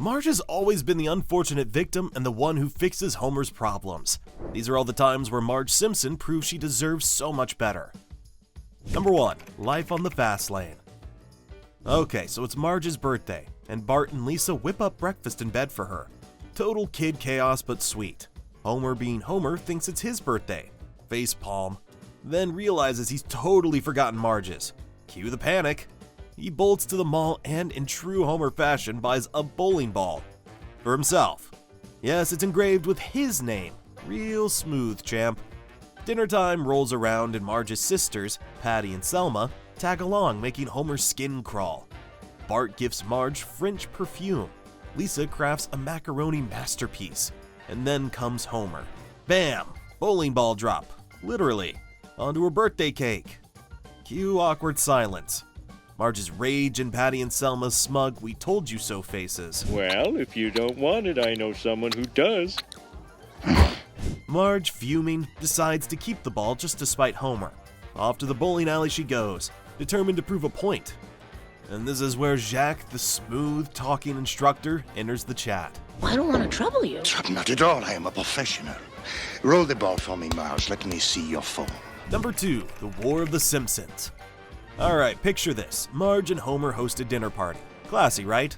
Marge has always been the unfortunate victim and the one who fixes Homer's problems. These are all the times where Marge Simpson proves she deserves so much better. Number 1. Life on the Fast Lane. Okay, so it's Marge's birthday, and Bart and Lisa whip up breakfast in bed for her. Total kid chaos but sweet. Homer, being Homer, thinks it's his birthday. Face palm. Then realizes he's totally forgotten Marge's. Cue the panic. He bolts to the mall and, in true Homer fashion, buys a bowling ball. For himself. Yes, it's engraved with his name. Real smooth, champ. Dinner time rolls around and Marge's sisters, Patty and Selma, tag along, making Homer's skin crawl. Bart gifts Marge French perfume. Lisa crafts a macaroni masterpiece. And then comes Homer. Bam! Bowling ball drop. Literally. Onto her birthday cake. Cue awkward silence. Marge's rage and Patty and Selma's smug "we told you so" faces. Well, if you don't want it, I know someone who does. Marge, fuming, decides to keep the ball just to spite Homer. Off to the bowling alley she goes, determined to prove a point. And this is where Jacques, the smooth-talking instructor, enters the chat. I don't want to trouble you. Not at all. I am a professional. Roll the ball for me, Marge. Let me see your phone. Number 2. The War of the Simpsons. Alright, picture this. Marge and Homer host a dinner party. Classy, right?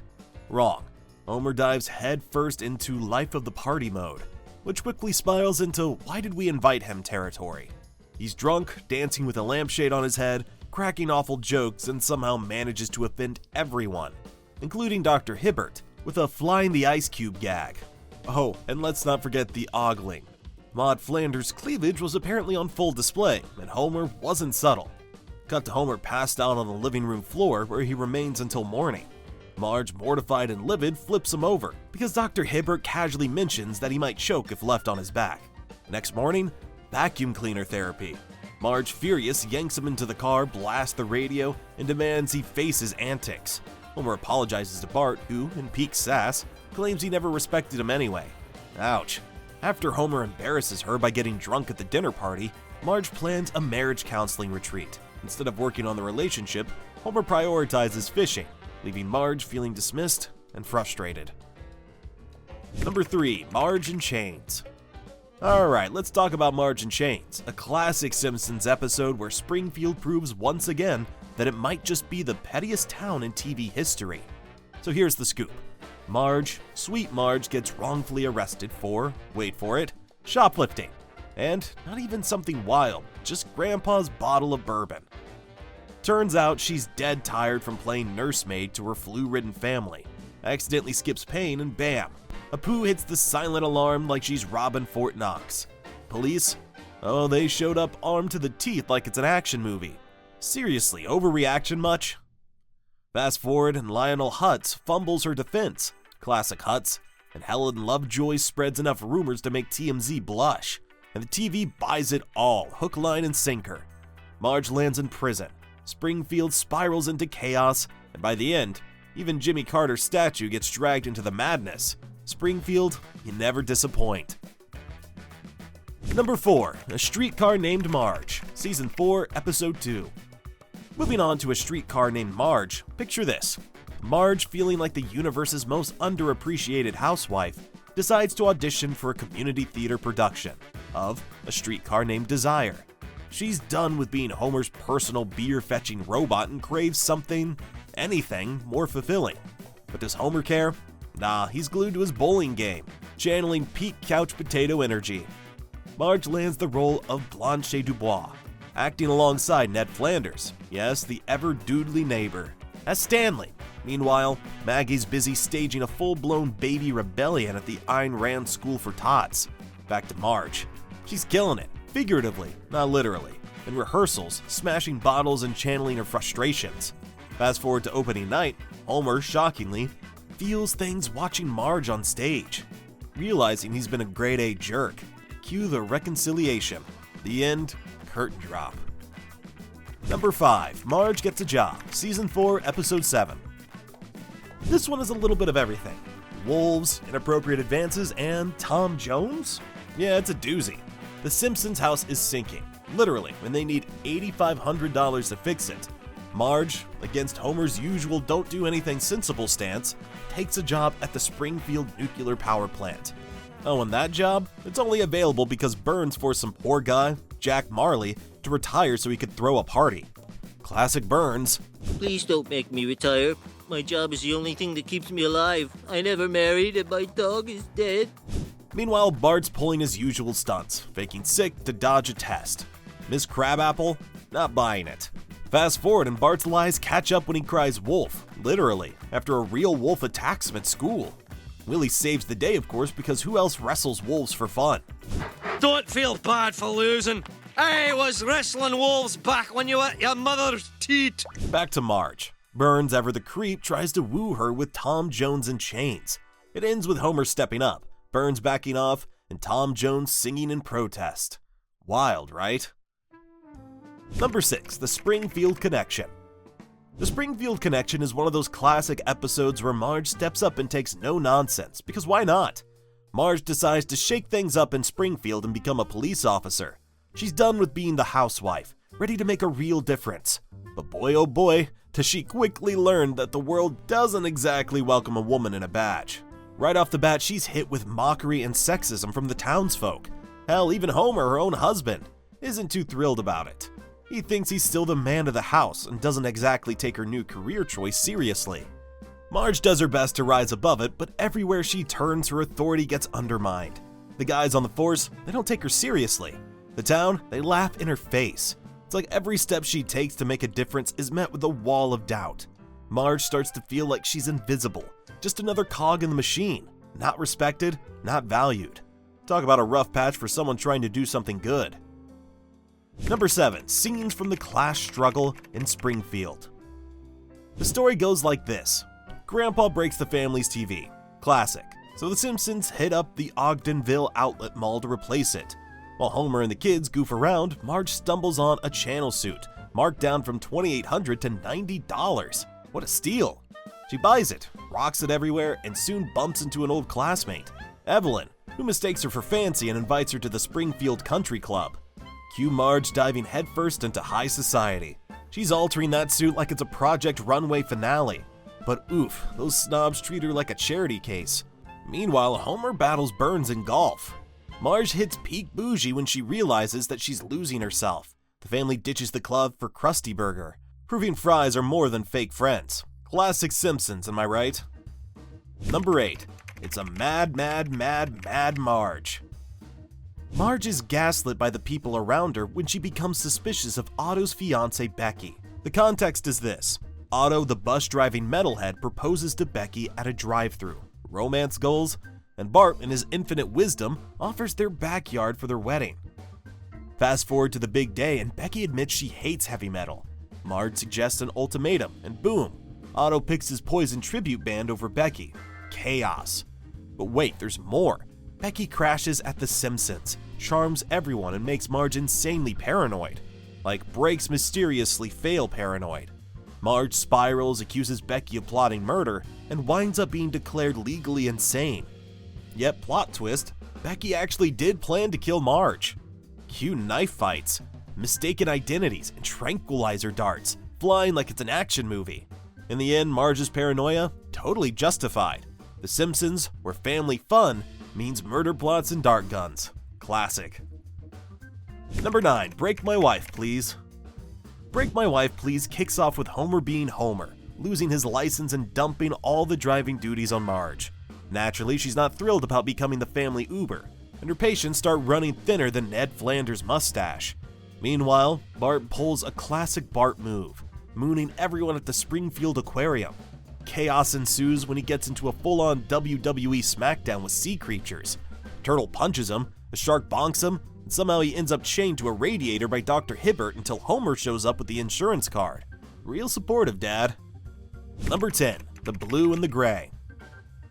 Wrong. Homer dives headfirst into life of the party mode, which quickly spirals into why did we invite him territory. He's drunk, dancing with a lampshade on his head, cracking awful jokes, and somehow manages to offend everyone, including Dr. Hibbert, with a flying the ice cube gag. Oh, and let's not forget the ogling. Maud Flanders' cleavage was apparently on full display, and Homer wasn't subtle. Cut to Homer passed out on the living room floor where he remains until morning. Marge, mortified and livid, flips him over because Dr. Hibbert casually mentions that he might choke if left on his back. Next morning, vacuum cleaner therapy. Marge, furious, yanks him into the car, blasts the radio, and demands he face his antics. Homer apologizes to Bart, who, in peak sass, claims he never respected him anyway. Ouch. After Homer embarrasses her by getting drunk at the dinner party, Marge plans a marriage counseling retreat. Instead of working on the relationship, Homer prioritizes fishing, leaving Marge feeling dismissed and frustrated. Number 3. Marge in Chains. Alright, let's talk about Marge in Chains, a classic Simpsons episode where Springfield proves once again that it might just be the pettiest town in TV history. So here's the scoop. Marge, sweet Marge, gets wrongfully arrested for, wait for it, shoplifting. And not even something wild, just Grandpa's bottle of bourbon. Turns out she's dead tired from playing nursemaid to her flu-ridden family. Accidentally skips pain and bam, Apu hits the silent alarm like she's robbing Fort Knox. Police? Oh, they showed up armed to the teeth like it's an action movie. Seriously, overreaction much? Fast forward and Lionel Hutz fumbles her defense. Classic Hutz. And Helen Lovejoy spreads enough rumors to make TMZ blush. And the TV buys it all, hook, line, and sinker. Marge lands in prison. Springfield spirals into chaos, and by the end, even Jimmy Carter's statue gets dragged into the madness. Springfield, you never disappoint. Number 4. A Streetcar Named Marge, Season 4, Episode 2. Moving on to A Streetcar Named Marge, picture this. Marge, feeling like the universe's most underappreciated housewife, decides to audition for a community theater production of A Streetcar Named Desire. She's done with being Homer's personal beer-fetching robot and craves something, anything, more fulfilling. But does Homer care? Nah, he's glued to his bowling game, channeling peak couch potato energy. Marge lands the role of Blanche Dubois, acting alongside Ned Flanders, yes, the ever-doodly neighbor, as Stanley. Meanwhile, Maggie's busy staging a full-blown baby rebellion at the Ayn Rand School for Tots. Back to Marge. She's killing it, figuratively, not literally. In rehearsals, smashing bottles and channeling her frustrations. Fast forward to opening night, Homer, shockingly, feels things watching Marge on stage. Realizing he's been a grade A jerk. Cue the reconciliation. The end, curtain drop. Number 5. Marge Gets a Job, Season 4, Episode 7. This one is a little bit of everything. Wolves, inappropriate advances, and Tom Jones? Yeah, it's a doozy. The Simpsons house is sinking, literally, when they need $8,500 to fix it. Marge, against Homer's usual don't-do-anything-sensible stance, takes a job at the Springfield nuclear power plant. Oh, and that job? It's only available because Burns forced some poor guy, Jack Marley, to retire so he could throw a party. Classic Burns. Please don't make me retire. My job is the only thing that keeps me alive. I never married and my dog is dead. Meanwhile, Bart's pulling his usual stunts, faking sick to dodge a test. Miss Crabapple? Not buying it. Fast forward and Bart's lies catch up when he cries wolf, literally, after a real wolf attacks him at school. Willie saves the day, of course, because who else wrestles wolves for fun? Don't feel bad for losing. I was wrestling wolves back when you were at your mother's teat. Back to Marge. Burns, ever the creep, tries to woo her with Tom Jones in chains. It ends with Homer stepping up, Burns backing off, and Tom Jones singing in protest. Wild, right? Number 6, The Springfield Connection. The Springfield Connection is one of those classic episodes where Marge steps up and takes no nonsense, because why not? Marge decides to shake things up in Springfield and become a police officer. She's done with being the housewife, ready to make a real difference. But boy oh boy, does she quickly learn that the world doesn't exactly welcome a woman in a badge. Right off the bat, she's hit with mockery and sexism from the townsfolk. Hell, even Homer, her own husband, isn't too thrilled about it. He thinks he's still the man of the house and doesn't exactly take her new career choice seriously. Marge does her best to rise above it, but everywhere she turns, her authority gets undermined. The guys on the force, they don't take her seriously. The town, they laugh in her face. It's like every step she takes to make a difference is met with a wall of doubt. Marge starts to feel like she's invisible, just another cog in the machine, not respected, not valued. Talk about a rough patch for someone trying to do something good. Number 7, Scenes from the Class Struggle in Springfield. The story goes like this. Grandpa breaks the family's TV. Classic. So the Simpsons hit up the Ogdenville outlet mall to replace it. While Homer and the kids goof around, Marge stumbles on a channel suit, marked down from $2,800 to $90. What a steal. She buys it, rocks it everywhere, and soon bumps into an old classmate, Evelyn, who mistakes her for Fancy and invites her to the Springfield Country Club. Cue Marge diving headfirst into high society. She's altering that suit like it's a Project Runway finale. But oof, those snobs treat her like a charity case. Meanwhile, Homer battles Burns in golf. Marge hits peak bougie when she realizes that she's losing herself. The family ditches the club for Krusty Burger, proving fries are more than fake friends. Classic Simpsons, am I right? Number 8. It's a mad Marge. Marge is gaslit by the people around her when she becomes suspicious of Otto's fiancée Becky. The context is this. Otto, the bus-driving metalhead, proposes to Becky at a drive-thru. Romance goals, and Bart, in his infinite wisdom, offers their backyard for their wedding. Fast forward to the big day, and Becky admits she hates heavy metal. Marge suggests an ultimatum, and boom, Otto picks his Poison tribute band over Becky. Chaos. But wait, there's more. Becky crashes at The Simpsons, charms everyone, and makes Marge insanely paranoid. Like Break's mysteriously fail paranoid. Marge spirals, accuses Becky of plotting murder, and winds up being declared legally insane. Yet, plot twist, Becky actually did plan to kill Marge. Cue knife fights, mistaken identities, and tranquilizer darts, flying like it's an action movie. In the end, Marge's paranoia, totally justified. The Simpsons, where family fun means murder plots and dart guns. Classic. Number 9, Break My Wife, Please. Break My Wife, Please kicks off with Homer being Homer, losing his license and dumping all the driving duties on Marge. Naturally, she's not thrilled about becoming the family Uber, and her patients start running thinner than Ned Flanders' mustache. Meanwhile, Bart pulls a classic Bart move, mooning everyone at the Springfield Aquarium. Chaos ensues when he gets into a full-on WWE smackdown with sea creatures. Turtle punches him, the shark bonks him, and somehow he ends up chained to a radiator by Dr. Hibbert until Homer shows up with the insurance card. Real supportive, Dad. Number 10, The Blue and the Gray.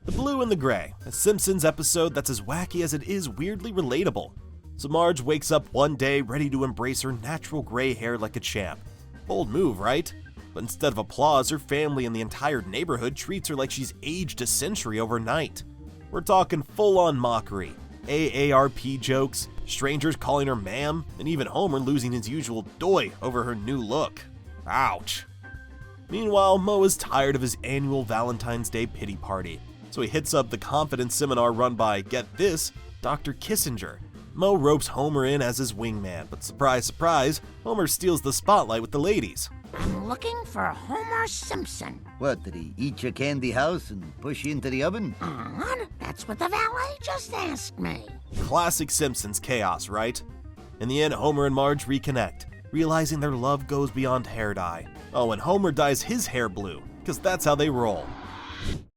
The Blue and the Gray, a Simpsons episode that's as wacky as it is weirdly relatable. So Marge wakes up one day ready to embrace her natural gray hair like a champ. Bold move, right? But instead of applause, her family and the entire neighborhood treats her like she's aged a century overnight. We're talking full-on mockery, AARP jokes, strangers calling her ma'am, and even Homer losing his usual doy over her new look. Ouch. Meanwhile, Moe is tired of his annual Valentine's Day pity party, so he hits up the confidence seminar run by, get this, Dr. Kissinger. Moe ropes Homer in as his wingman, but surprise, surprise, Homer steals the spotlight with the ladies. I'm looking for Homer Simpson. What, did he eat your candy house and push you into the oven? That's what the valet just asked me. Classic Simpsons chaos, right? In the end, Homer and Marge reconnect, realizing their love goes beyond hair dye. Oh, and Homer dyes his hair blue, because that's how they roll.